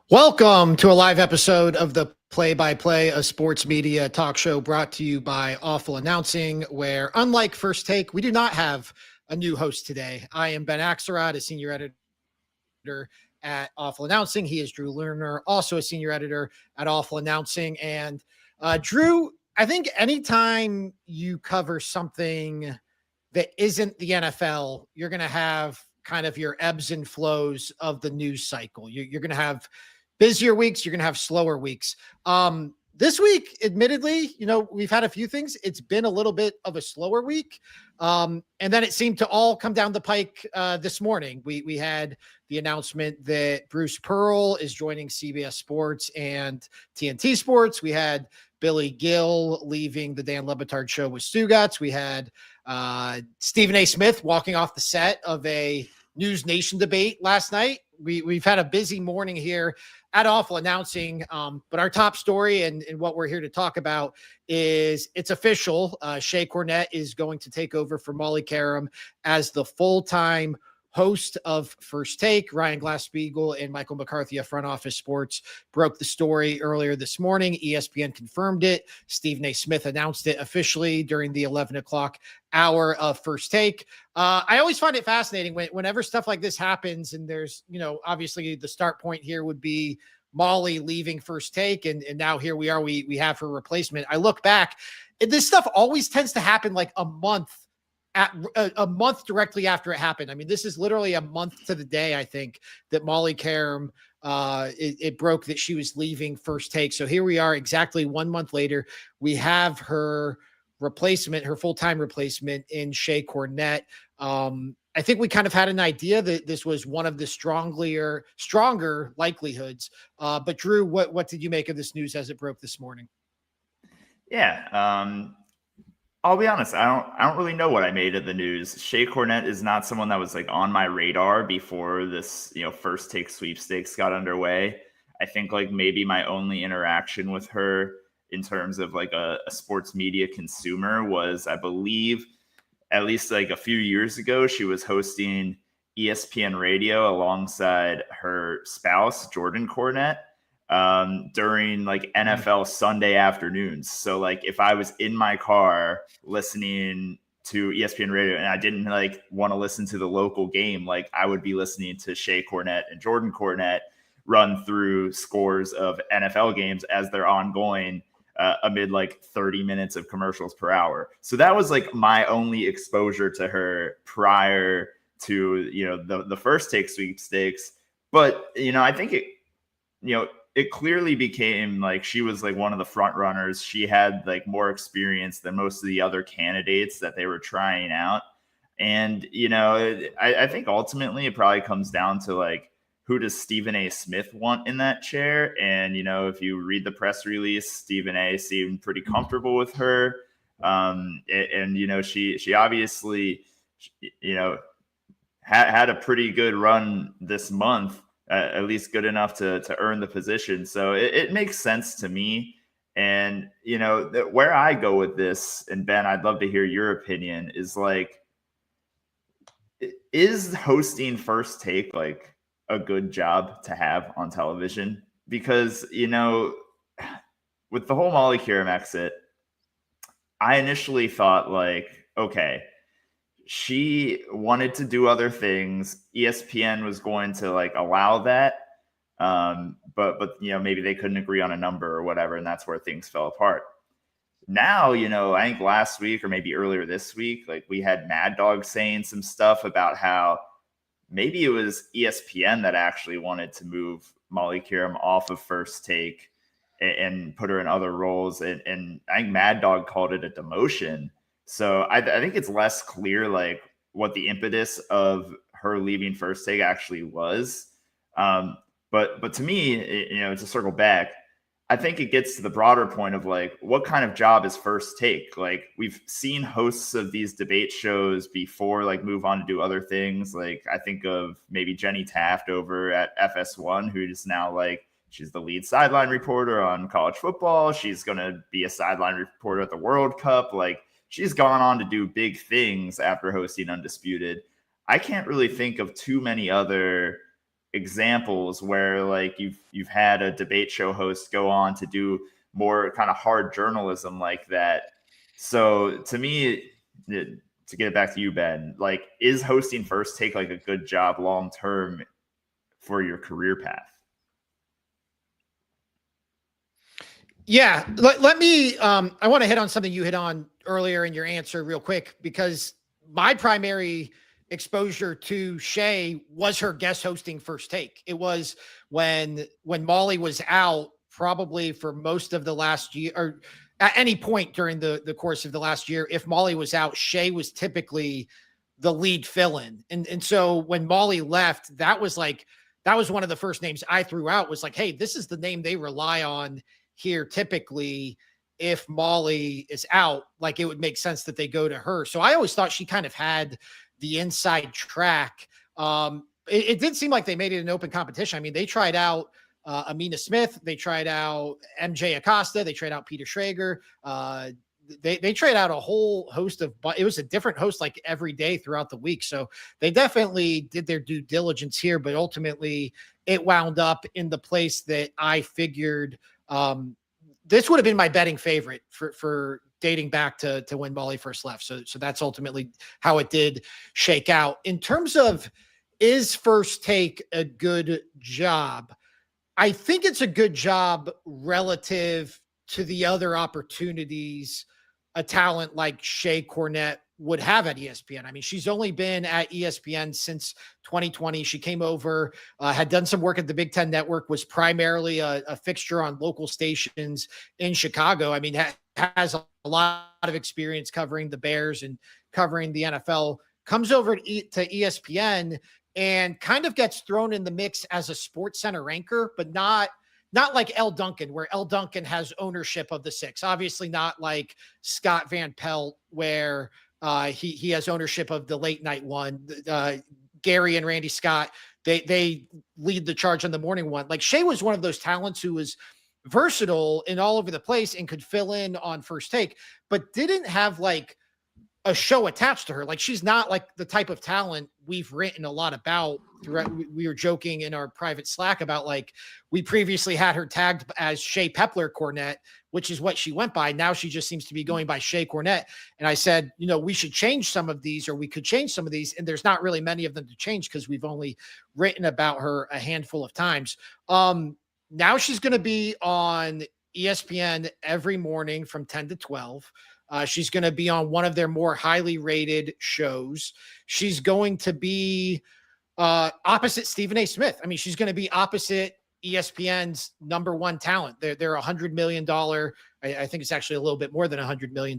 Welcome to a live episode of the Play-by-Play, a sports media talk show brought to you by Awful Announcing, where, unlike First Take, we do not have a new host today. I am Ben Axelrod, a senior editor at Awful Announcing. He is Drew Lerner, also a senior editor at Awful Announcing. And Drew, I think anytime you cover something that isn't the NFL, you're going to have kind of your ebbs and flows of the news cycle. You're going to have busier weeks, you're going to have slower weeks. This week, admittedly, we've had a few things. It's been a little bit of a slower week. And then it seemed to all come down the pike this morning. We had the announcement that Bruce Pearl is joining CBS Sports and TNT Sports. We had Billy Gill leaving the Dan Le Batard show with Stugotz. We had Stephen A. Smith walking off the set of a News Nation debate last night. We've had a busy morning here at Awful Announcing, but our top story and what we're here to talk about is it's official. Shae Cornette is going to take over for Molly Qerim as the full-time host of First Take. Ryan Glass-Steagall and Michael McCarthy of Front Office Sports broke the story earlier this morning. ESPN confirmed it. Stephen A. Smith announced it officially during the 11 o'clock hour of First Take. I always find it fascinating whenever stuff like this happens, and there's, obviously the start point here would be Molly leaving First Take, and now here we are, we have her replacement. I look back, this stuff always tends to happen like a month directly after it happened. I mean, this is literally a month to the day, I think, that Molly Qerim, it broke that she was leaving First Take. So here we are exactly 1 month later. We have her replacement, her full-time replacement in Shae Cornette. I think we kind of had an idea that this was one of the stronger likelihoods. But Drew, what did you make of this news as it broke this morning? Yeah. I'll be honest. I don't really know what I made of the news. Shae Cornette is not someone that was like on my radar before this, First Take sweepstakes got underway. I think like maybe my only interaction with her in terms of like a sports media consumer was, I believe, at least like a few years ago, she was hosting ESPN radio alongside her spouse, Jordan Cornette, during like NFL Sunday afternoons. So like if I was in my car listening to ESPN radio and I didn't like want to listen to the local game, like I would be listening to Shae Cornette and Jordan Cornette run through scores of NFL games as they're ongoing amid like 30 minutes of commercials per hour. So that was like my only exposure to her prior to, the First Take sweepstakes. But, I think it clearly became like she was like one of the front runners. She had like more experience than most of the other candidates that they were trying out. And, I think ultimately it probably comes down to like, who does Stephen A. Smith want in that chair? And, if you read the press release, Stephen A. seemed pretty comfortable with her. She obviously, had a pretty good run this month, at least good enough to earn the position. So it makes sense to me. And, where I go with this, and Ben, I'd love to hear your opinion, is like, is hosting First Take like a good job to have on television? Because, with the whole Molly Qerim exit, I initially thought like, okay, she wanted to do other things. ESPN was going to like allow that. But maybe they couldn't agree on a number or whatever. And that's where things fell apart. Now, I think last week or maybe earlier this week, like we had Mad Dog saying some stuff about how maybe it was ESPN that actually wanted to move Molly Qerim off of First Take and put her in other roles. And I think Mad Dog called it a demotion. So I think it's less clear like what the impetus of her leaving First Take actually was. But to me, to circle back, I think it gets to the broader point of like, what kind of job is First Take? Like we've seen hosts of these debate shows before, like move on to do other things. Like I think of maybe Jenny Taft over at FS1, who is now like, she's the lead sideline reporter on college football. She's going to be a sideline reporter at the World Cup. Like she's gone on to do big things after hosting Undisputed. I can't really think of too many other examples where like you've had a debate show host go on to do more kind of hard journalism like that. So to me, to get it back to you, Ben, like, is hosting First Take like a good job long term for your career path? Yeah, let me. I want to hit on something you hit on earlier in your answer real quick, because my primary exposure to Shae was her guest hosting First Take. It was when Molly was out, probably for most of the last year, or at any point during the course of the last year. If Molly was out, Shae was typically the lead fill-in, and so when Molly left, that was one of the first names I threw out. Was like, hey, this is the name they rely on here typically. If Molly is out, like, it would make sense that they go to her. So I always thought she kind of had the inside track. It did seem like they made it an open competition. I mean, they tried out Amina Smith, they tried out MJ Acosta, they tried out Peter Schrager. They tried out a whole host of, but it was a different host like every day throughout the week. So they definitely did their due diligence here, but ultimately it wound up in the place that I figured. This would have been my betting favorite for dating back to when Molly first left. So that's ultimately how it did shake out. In terms of, is First Take a good job? I think it's a good job relative to the other opportunities a talent like Shae Cornette would have at ESPN. I mean, she's only been at ESPN since 2020. She came over, had done some work at the Big Ten Network, was primarily a fixture on local stations in Chicago. I mean, has a lot of experience covering the Bears and covering the NFL, comes over to ESPN and kind of gets thrown in the mix as a Sports Center anchor, but not like Elle Duncan, where Elle Duncan has ownership of the six. Obviously not like Scott Van Pelt, where he has ownership of the late night one. Gary and Randy Scott, they lead the charge on the morning one. Like, Shae was one of those talents who was versatile and all over the place and could fill in on First Take, but didn't have like a show attached to her. Like, she's not like the type of talent we've written a lot about throughout. We were joking in our private Slack about, like, we previously had her tagged as Shae Pepler Cornette, which is what she went by. Now she just seems to be going by Shae Cornette. And I said, we should change some of these, or we could change some of these. And there's not really many of them to change because we've only written about her a handful of times. Now she's going to be on ESPN every morning from 10 to 12. She's going to be on one of their more highly rated shows. She's going to be opposite Stephen A. Smith. I mean, she's going to be opposite ESPN's number one talent. They're $100 million. I think it's actually a little bit more than $100 million.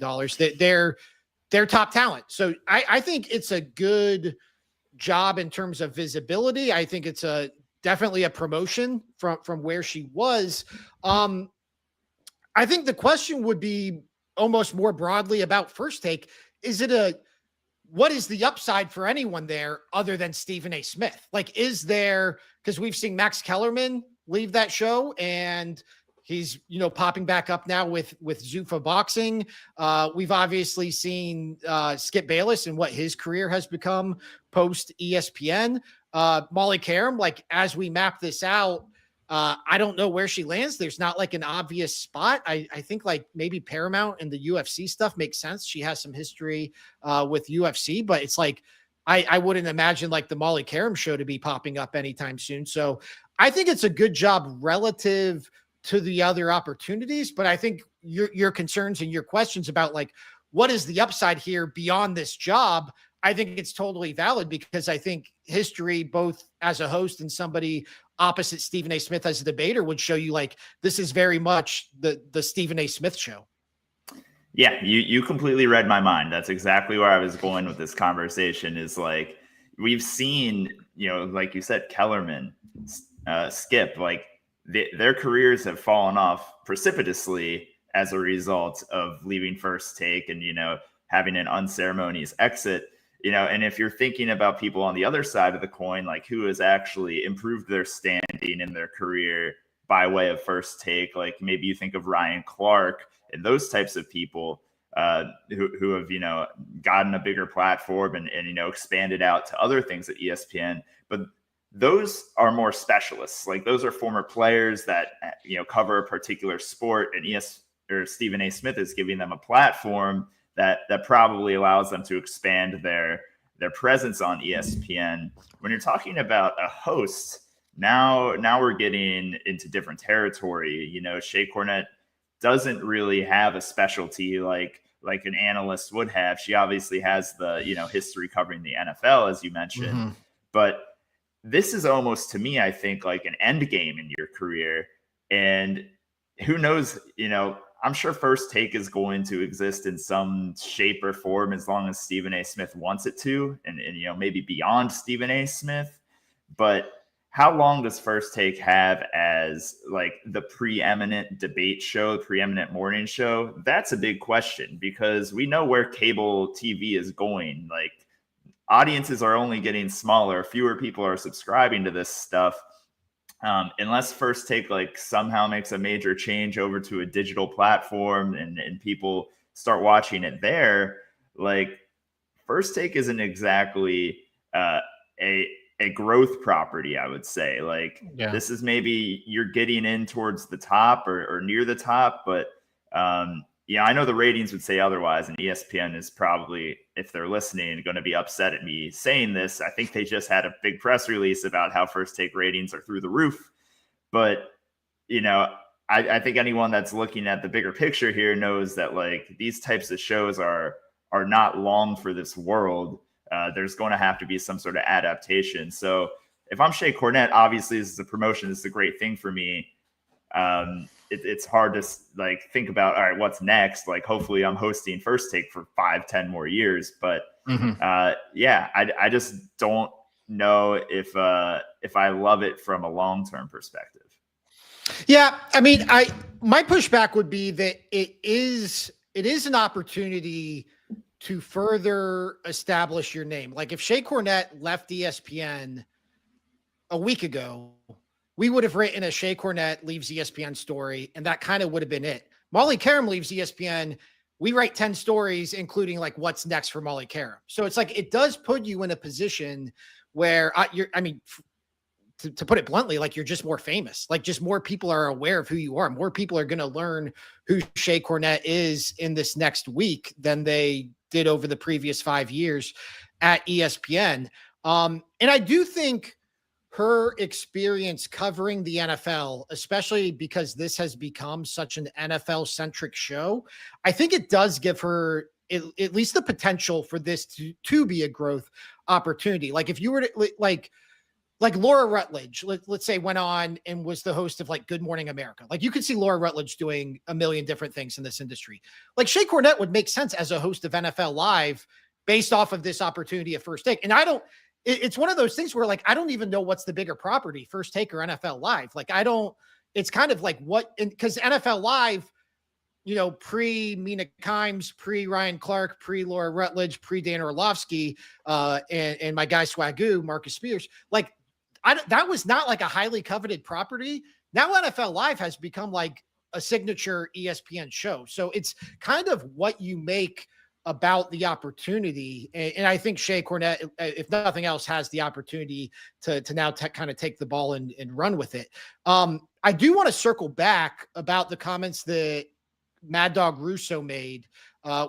They're top talent. So I think it's a good job in terms of visibility. I think it's definitely a promotion from where she was. I think the question would be almost more broadly about First Take. What is the upside for anyone there other than Stephen A. Smith? Like, is there, because we've seen Max Kellerman leave that show and he's, popping back up now with Zuffa Boxing. We've obviously seen Skip Bayless and what his career has become post ESPN. Molly Qerim, like, as we map this out, I don't know where she lands. There's not like an obvious spot. I think like maybe Paramount and the UFC stuff makes sense. She has some history with UFC, but it's like, I wouldn't imagine like the Molly Qerim show to be popping up anytime soon. So I think it's a good job relative to the other opportunities, but I think your concerns and your questions about like, what is the upside here beyond this job? I think it's totally valid, because I think history, both as a host and somebody opposite Stephen A. Smith as a debater, would show you like, this is very much the Stephen A. Smith show. Yeah, you completely read my mind. That's exactly where I was going with this conversation, is like, we've seen, like you said, Kellerman, Skip, like their careers have fallen off precipitously as a result of leaving First Take and, having an unceremonious exit. And if you're thinking about people on the other side of the coin, like who has actually improved their standing in their career by way of First Take, like maybe you think of Ryan Clark and those types of people who have, gotten a bigger platform and expanded out to other things at ESPN. But those are more specialists. Like those are former players that, cover a particular sport, and Stephen A. Smith is giving them a platform that probably allows them to expand their presence on ESPN. When you're talking about a host, now we're getting into different territory. Shae Cornette doesn't really have a specialty like an analyst would have. She obviously has the, history covering the NFL, as you mentioned, but this is almost, to me, I think, like an end game in your career. And who knows, I'm sure First Take is going to exist in some shape or form as long as Stephen A. Smith wants it to, and maybe beyond Stephen A. Smith. But how long does First Take have as like the preeminent debate show, preeminent morning show? That's a big question, because we know where cable TV is going. Like, audiences are only getting smaller. Fewer people are subscribing to this stuff. Unless First Take like somehow makes a major change over to a digital platform and people start watching it there, like First Take isn't exactly a growth property, I would say. Like, This is maybe you're getting in towards the top or near the top, but I know the ratings would say otherwise, and ESPN is probably, if they're listening, going to be upset at me saying this. I think they just had a big press release about how First Take ratings are through the roof. But, I think anyone that's looking at the bigger picture here knows that like these types of shows are not long for this world. There's going to have to be some sort of adaptation. So if I'm Shae Cornette, obviously this is a promotion. This is a great thing for me. It's hard to like think about, all right, what's next? Like, hopefully I'm hosting First Take for 5-10 more years. But I just don't know if I love it from a long-term perspective. Yeah. I mean, my pushback would be that it is an opportunity to further establish your name. Like if Shae Cornette left ESPN a week ago, we would have written a Shae Cornette leaves ESPN story, and that kind of would have been it. Molly Qerim leaves ESPN. We write 10 stories, including like what's next for Molly Qerim. So it's like, it does put you in a position where to put it bluntly, like you're just more famous. Like just more people are aware of who you are. More people are going to learn who Shae Cornette is in this next week than they did over the previous 5 years at ESPN. And I do think her experience covering the NFL, especially because this has become such an NFL-centric show, I think it does give her at least the potential for this to be a growth opportunity. Like if you were to like Laura Rutledge, let's say, went on and was the host of like Good Morning America. Like you could see Laura Rutledge doing a million different things in this industry. Like Shae Cornette would make sense as a host of NFL Live based off of this opportunity at First Take. And it's one of those things where like, I don't even know what's the bigger property, First Take or NFL Live. Like it's kind of like because NFL Live, pre Mina Kimes, pre Ryan Clark, pre Laura Rutledge, pre Dan Orlovsky, and my guy Swagoo, Marcus Spears, like that was not like a highly coveted property. Now NFL Live has become like a signature ESPN show. So it's kind of what you make about the opportunity. And I think Shae Cornette, if nothing else, has the opportunity to now kind of take the ball and run with it. I do want to circle back about the comments that Mad Dog Russo made.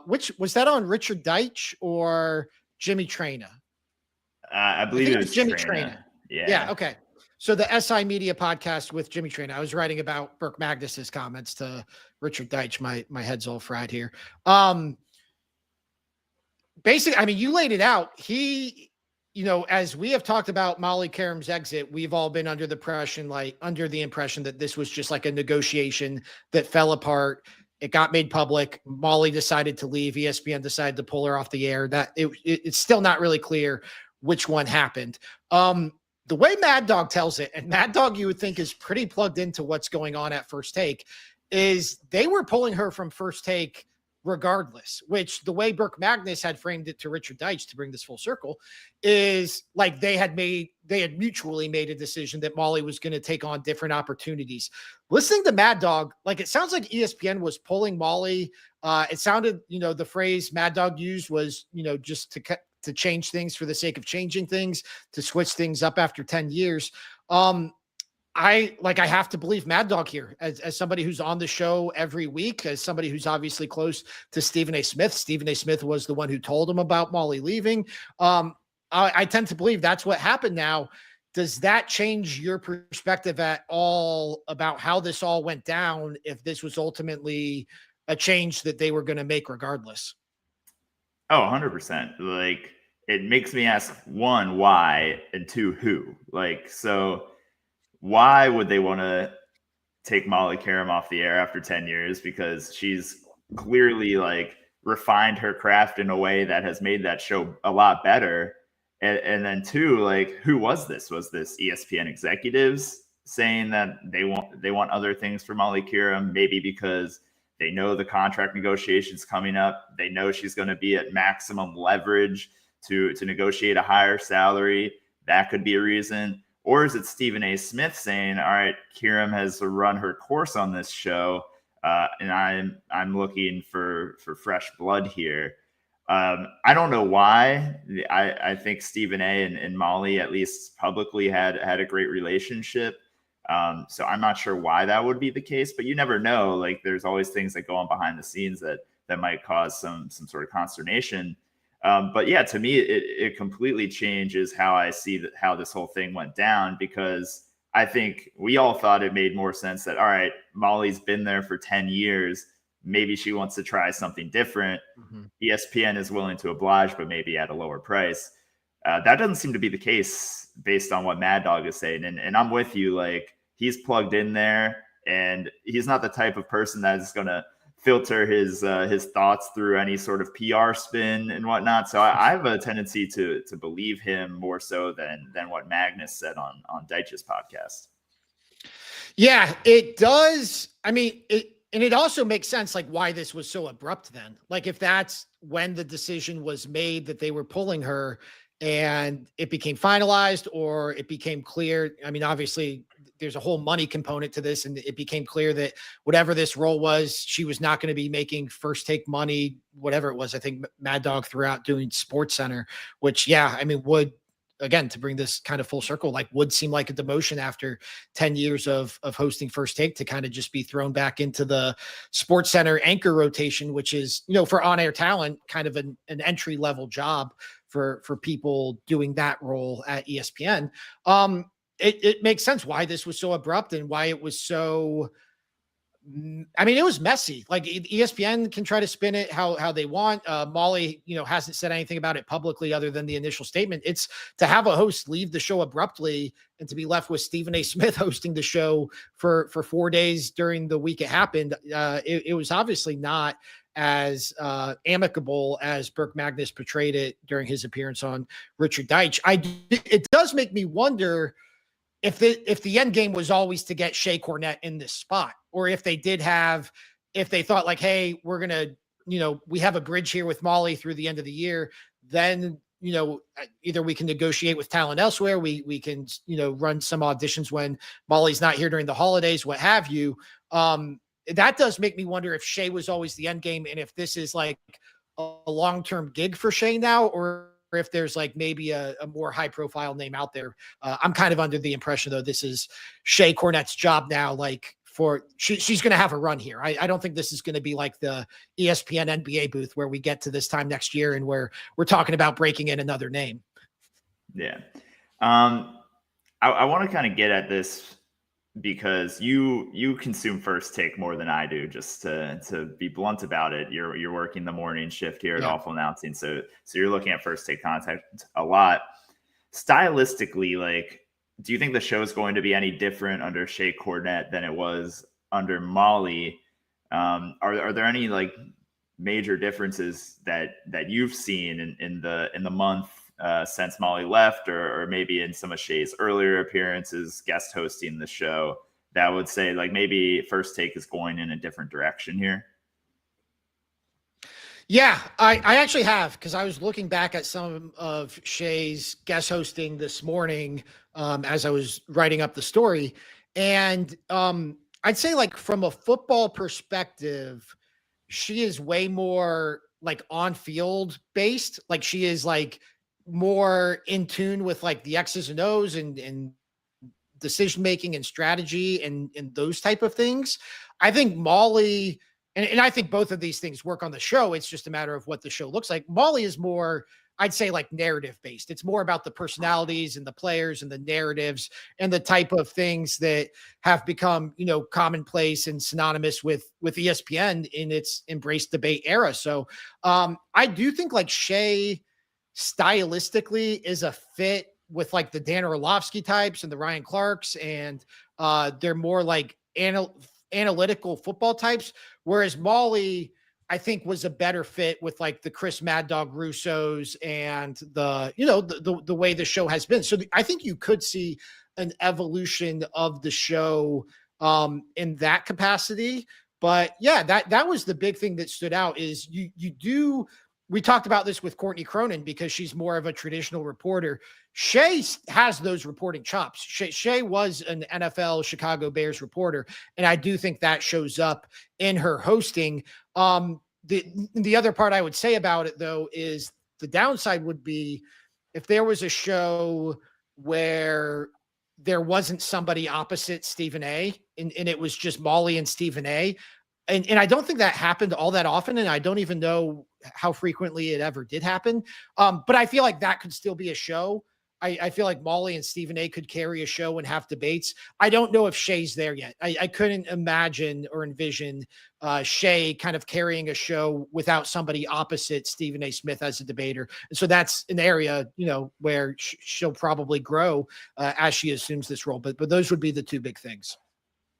Which was that on Richard Deitch or Jimmy Traina? I believe it was Jimmy Traina. Yeah. Okay. So the SI Media podcast with Jimmy Traina. I was writing about Burke Magnus's comments to Richard Deitch. My head's all fried here. Basically, I mean, you laid it out. He, as we have talked about Molly Qerim's exit, we've all been under the impression that this was just like a negotiation that fell apart. It got made public. Molly decided to leave. ESPN decided to pull her off the air. That it's still not really clear which one happened. The way Mad Dog tells it, and Mad Dog you would think is pretty plugged into what's going on at First Take, is they were pulling her from First Take regardless, which the way Burke Magnus had framed it to Richard Deitch, to bring this full circle, is like they had mutually made a decision that Molly was going to take on different opportunities. Listening to Mad Dog, like it sounds like ESPN was pulling Molly. It sounded, the phrase Mad Dog used was, just to to change things for the sake of changing things, to switch things up after 10 years. I have to believe Mad Dog here as somebody who's on the show every week, as somebody who's obviously close to Stephen A. Smith. Stephen A. Smith was the one who told him about Molly leaving. I tend to believe that's what happened now. Does that change your perspective at all about how this all went down, if this was ultimately a change that they were going to make regardless? Oh, 100%. Like, it makes me ask, one, why, and two, who? Like, so why would they want to take Molly Qerim off the air after 10 years? Because she's clearly like refined her craft in a way that has made that show a lot better. And then two, like, who was this? Was this ESPN executives saying that they want other things for Molly Qerim? Maybe because they know the contract negotiations coming up. They know she's going to be at maximum leverage to negotiate a higher salary. That could be a reason. Or is it Stephen A. Smith saying, all right, Qerim has run her course on this show, and I'm looking for fresh blood here. I don't know why. I think Stephen A. and Molly, at least publicly, had a great relationship. So I'm not sure why that would be the case, but you never know. Like, there's always things that go on behind the scenes that might cause some sort of consternation. But yeah, to me, it completely changes how I see how this whole thing went down, because I think we all thought it made more sense that, all right, Molly's been there for 10 years. Maybe she wants to try something different. Mm-hmm. ESPN is willing to oblige, but maybe at a lower price. That doesn't seem to be the case based on what Mad Dog is saying. And I'm with you. Like, he's plugged in there, and he's not the type of person that is going to filter his thoughts through any sort of PR spin and whatnot. So I have a tendency to believe him more so than what Magnus said on Deitch's podcast. Yeah, it does. I mean, it also makes sense, like, why this was so abrupt then. Like, if that's when the decision was made that they were pulling her and it became finalized, or it became clear. I mean, obviously there's a whole money component to this, and it became clear that whatever this role was, she was not going to be making First Take money, whatever it was. I think Mad Dog threw out doing Sports Center, which, yeah, I mean, would, again, to bring this kind of full circle, like, would seem like a demotion after 10 years of hosting First Take, to kind of just be thrown back into the Sports Center anchor rotation, which is, for on-air talent, kind of an entry level job for people doing that role at ESPN. It makes sense why this was so abrupt and why it was so, I mean, it was messy. Like, ESPN can try to spin it how they want. Molly, hasn't said anything about it publicly other than the initial statement. It's to have a host leave the show abruptly and to be left with Stephen A. Smith hosting the show for 4 days during the week it happened. It was obviously not as amicable as Burke Magnus portrayed it during his appearance on Richard Deitch. It does make me wonder if the end game was always to get Shae Cornette in this spot, or if they thought, like, hey, we're going to, we have a bridge here with Molly through the end of the year, then, either we can negotiate with talent elsewhere. We can, run some auditions when Molly's not here during the holidays, what have you. That does make me wonder if Shae was always the end game, and if this is like a long-term gig for Shae now, or if there's like maybe a more high-profile name out there. I'm kind of under the impression, though, this is Shae Cornette's job now. Like, she's going to have a run here. I don't think this is going to be like the ESPN NBA booth where we get to this time next year and we're talking about breaking in another name. Yeah. I want to kind of get at this because you consume First Take more than I do, just to be blunt about it. You're working the morning shift here at Awful Announcing. So you're looking at First Take content a lot. Stylistically, like, do you think the show is going to be any different under Shae Cornette than it was under Molly? Are there any like major differences that you've seen in the month since Molly left, or maybe in some of Shae's earlier appearances guest hosting the show, that would say like maybe First Take is going in a different direction here? Yeah, I actually have, because I was looking back at some of Shae's guest hosting this morning as I was writing up the story. And I'd say, like, from a football perspective, she is way more like on field based. Like she is like more in tune with like the X's and O's and decision making and strategy and those type of things. I think Molly and I think both of these things work on the show. It's just a matter of what the show looks like. Molly is more, I'd say, like narrative based. It's more about the personalities and the players and the narratives and the type of things that have become, you know, commonplace and synonymous with ESPN in its embrace debate era. So I do think like Shae stylistically is a fit with like the Dan Orlovsky types and the Ryan Clarks, and they're more like analytical football types. Whereas Molly, I think, was a better fit with like the Chris Mad Dog Russos and the, you know, the way the show has been. So I think you could see an evolution of the show in that capacity. But yeah, that was the big thing that stood out is we talked about this with Courtney Cronin because she's more of a traditional reporter. Shae has those reporting chops. Shae was an NFL Chicago Bears reporter, and I do think that shows up in her hosting. The other part I would say about it, though, is the downside would be if there was a show where there wasn't somebody opposite Stephen A. and it was just Molly and Stephen A. And I don't think that happened all that often, and I don't even know how frequently it ever did happen. But I feel like that could still be a show. I feel like Molly and Stephen A could carry a show and have debates. I don't know if Shae's there yet. I couldn't imagine or envision Shae kind of carrying a show without somebody opposite Stephen A. Smith as a debater. And so that's an area, you know, where she'll probably grow as she assumes this role. But those would be the two big things.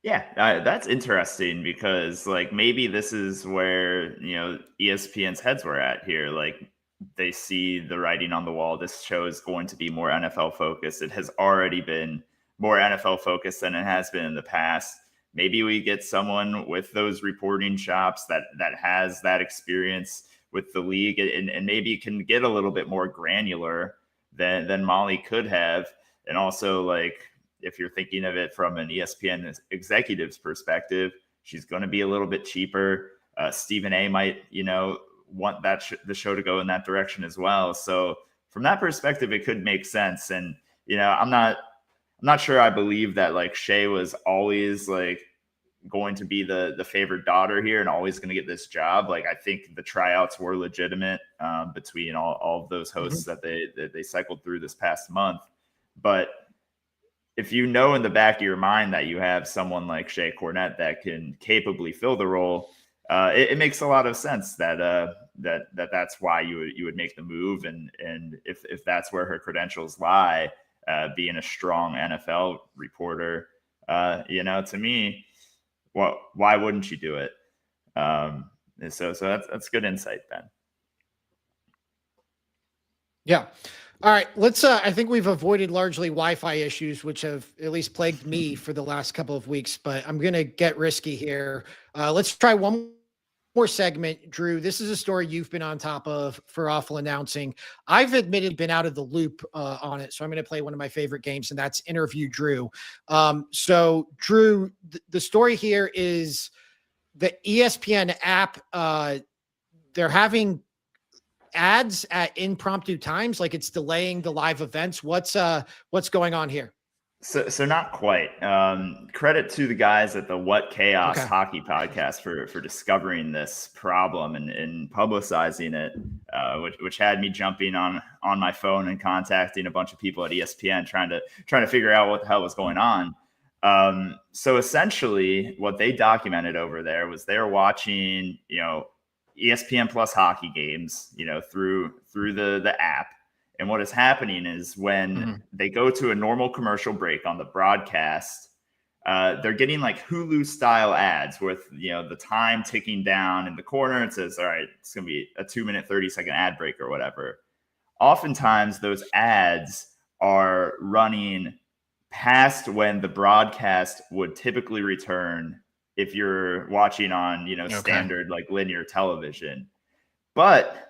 Yeah, that's interesting because like maybe this is where, you know, ESPN's heads were at here. Like they see the writing on the wall. This show is going to be more NFL focused. It has already been more NFL focused than it has been in the past. Maybe we get someone with those reporting chops that has that experience with the league and maybe can get a little bit more granular than Molly could have. And also, like, if you're thinking of it from an ESPN executive's perspective, she's going to be a little bit cheaper. Stephen A might, you know, want that the show to go in that direction as well. So from that perspective, it could make sense. And, you know, I'm not sure I believe that like Shae was always like going to be the favorite daughter here and always going to get this job. Like I think the tryouts were legitimate between all of those hosts that they cycled through this past month. But if you know in the back of your mind that you have someone like Shae Cornette that can capably fill the role, it makes a lot of sense that that's why you would make the move, and if that's where her credentials lie, being a strong NFL reporter, you know, to me, well, why wouldn't you do it? So that's good insight, Ben. Yeah. All right, let's I think we've avoided largely Wi-Fi issues, which have at least plagued me for the last couple of weeks, but I'm going to get risky here. Let's try one more segment. Drew, this is a story you've been on top of for Awful Announcing. I've admittedly been out of the loop on it, so I'm going to play one of my favorite games, and that's Interview Drew. So Drew, the story here is the ESPN app, they're having ads at impromptu times, like it's delaying the live events. What's going on here? So not quite. Credit to the guys at the What Chaos Hockey podcast for discovering this problem and publicizing it, which had me jumping on my phone and contacting a bunch of people at ESPN trying to figure out what the hell was going on. So essentially, what they documented over there was they were watching, you know, ESPN Plus hockey games, you know, through the app. And what is happening is when they go to a normal commercial break on the broadcast, they're getting like Hulu style ads with, you know, the time ticking down in the corner. It says, all right, it's going to be a 2-minute, 30-second ad break or whatever. Oftentimes those ads are running past when the broadcast would typically return if you're watching on, you know, standard like linear television. But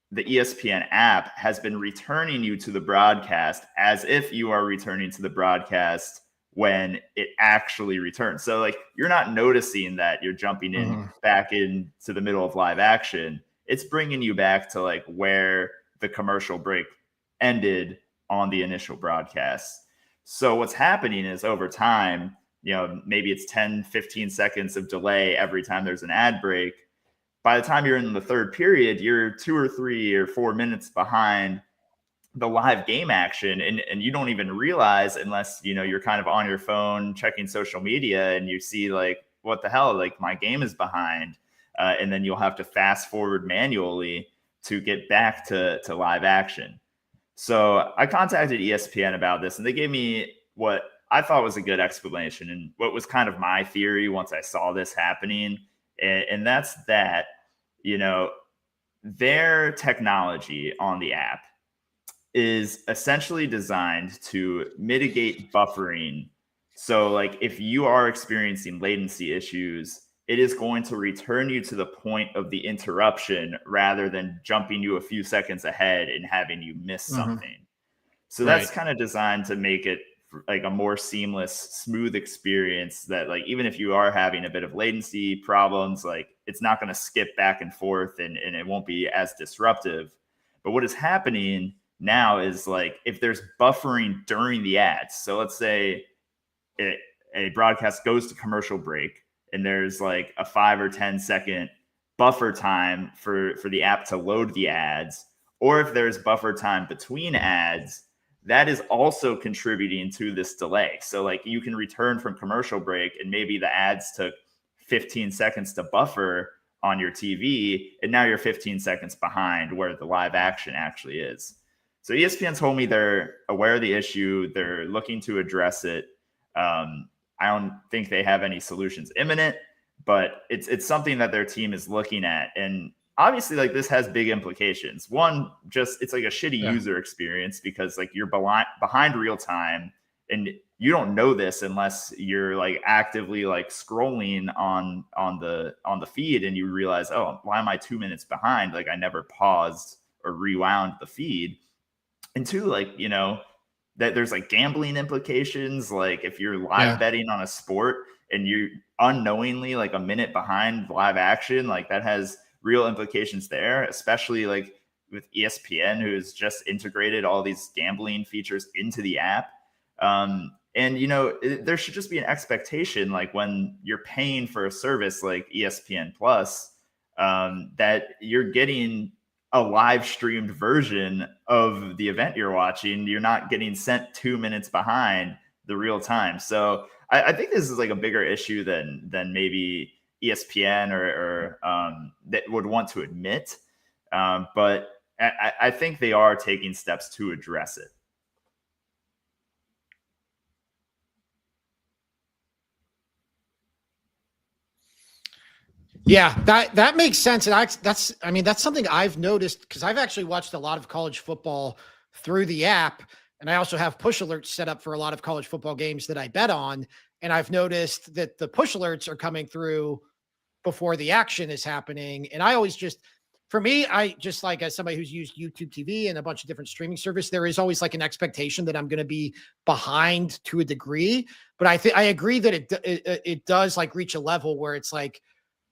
the ESPN app has been returning you to the broadcast as if you are returning to the broadcast when it actually returns. So like you're not noticing that you're jumping in back into the middle of live action. it's bringing you back to like where the commercial break ended on the initial broadcast. So what's happening is over time, maybe it's 10, 15 seconds of delay every time there's an ad break. By the time you're in the third period, you're 2 or 3 or 4 minutes behind the live game action, and you don't even realize unless you're kind of on your phone checking social media and you see like, what the hell, like my game is behind, and then you'll have to fast forward manually to get back to live action. So I contacted ESPN about this, and they gave me what I thought was a good explanation and what was kind of my theory once I saw this happening, and that's that their technology on the app is essentially designed to mitigate buffering. So like if you are experiencing latency issues, it is going to return you to the point of the interruption rather than jumping you a few seconds ahead and having you miss something. So that's kind of designed to make it like a more seamless, smooth experience that like, even if you are having a bit of latency problems, like it's not going to skip back and forth and it won't be as disruptive. But what is happening now is like if there's buffering during the ads, so let's say a broadcast goes to commercial break and there's like a 5 or 10 second buffer time for the app to load the ads, or if there's buffer time between ads, that is also contributing to this delay. So like you can return from commercial break and maybe the ads took 15 seconds to buffer on your TV, and now you're 15 seconds behind where the live action actually is. So ESPN told me they're aware of the issue. They're looking to address it. I don't think they have any solutions imminent, but it's something that their team is looking at. And obviously, like this has big implications. One, just it's like a shitty user experience because like you're behind real time, and you don't know this unless you're like actively like scrolling on the feed, and you realize, oh, why am I 2 minutes behind? Like I never paused or rewound the feed. And two, like, that there's like gambling implications. Like if you're live betting on a sport and you unknowingly like a minute behind live action, like that has real implications there, especially like with ESPN, who's just integrated all these gambling features into the app. And, there should just be an expectation, like when you're paying for a service like ESPN Plus, that you're getting a live streamed version of the event you're watching. You're not getting sent 2 minutes behind the real time. So I think this is like a bigger issue than maybe ESPN or that would want to admit. But I think they are taking steps to address it. Yeah, that makes sense. And that's something I've noticed because I've actually watched a lot of college football through the app. And I also have push alerts set up for a lot of college football games that I bet on. And I've noticed that the push alerts are coming through before the action is happening. And I always for me, I just like as somebody who's used YouTube TV and a bunch of different streaming service, there is always like an expectation that I'm going to be behind to a degree. But I agree that it does like reach a level where it's like,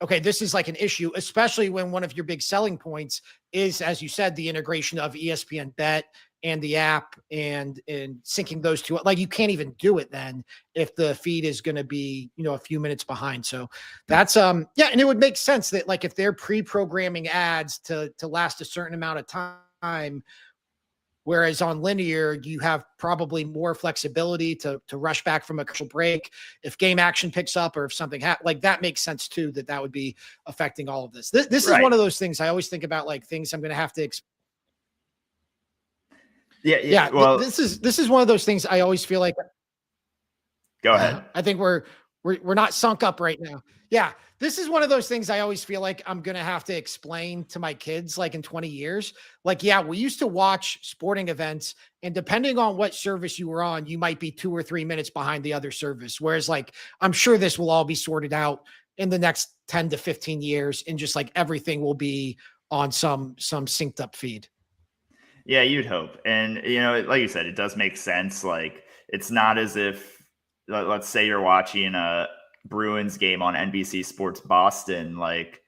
okay, this is like an issue, especially when one of your big selling points is, as you said, the integration of ESPN Bet and the app and syncing those two. Like you can't even do it then if the feed is going to be, a few minutes behind. So that's and it would make sense that like if they're pre-programming ads to last a certain amount of time, whereas on linear, you have probably more flexibility to rush back from a commercial break if game action picks up or if something like that makes sense too, that would be affecting all of this. This is one of those things I always think about, like things I'm going to have to Yeah. Well, this is one of those things I always feel like. Go ahead. I think we're not sunk up right now. Yeah. This is one of those things I always feel like I'm going to have to explain to my kids, like in 20 years, like, yeah, we used to watch sporting events and depending on what service you were on, you might be 2 or 3 minutes behind the other service. Whereas like, I'm sure this will all be sorted out in the next 10 to 15 years. And just like everything will be on some synced up feed. Yeah, you'd hope. And, like you said, it does make sense. Like it's not as if, let's say you're watching a Bruins game on NBC Sports Boston, like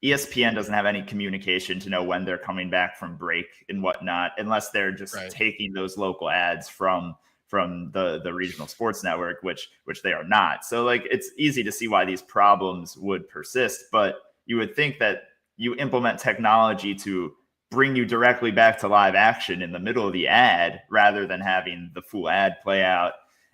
ESPN doesn't have any communication to know when they're coming back from break and whatnot, unless they're just taking those local ads from the regional sports network, which they are not. So like, it's easy to see why these problems would persist, but you would think that you implement technology to bring you directly back to live action in the middle of the ad rather than having the full ad play out.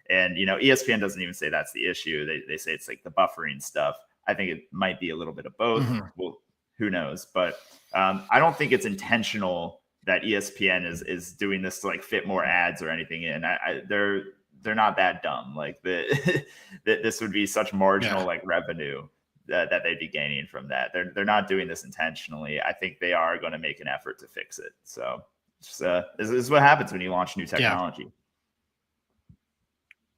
And, ESPN doesn't even say that's the issue. They say it's like the buffering stuff. I think it might be a little bit of both. Mm-hmm. Well, who knows? But I don't think it's intentional that ESPN is doing this to like fit more ads or anything in. They're not that dumb. Like this would be such marginal like revenue that they'd be gaining from that. They're not doing this intentionally. I think they are going to make an effort to fix it. So this is what happens when you launch new technology.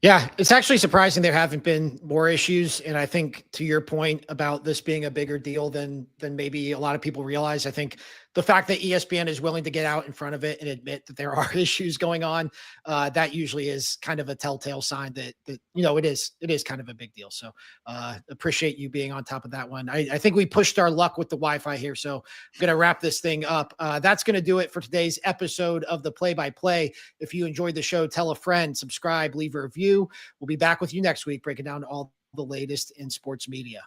Yeah, it's actually surprising there haven't been more issues. And I think to your point about this being a bigger deal than maybe a lot of people realize, I think the fact that ESPN is willing to get out in front of it and admit that there are issues going on, that usually is kind of a telltale sign that it is kind of a big deal. So appreciate you being on top of that one. I think we pushed our luck with the Wi-Fi here, so I'm going to wrap this thing up. That's going to do it for today's episode of the Play-by-Play. If you enjoyed the show, tell a friend, subscribe, leave a review. We'll be back with you next week, breaking down all the latest in sports media.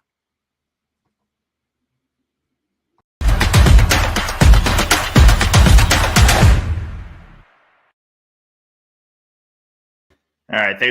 All right. Thanks.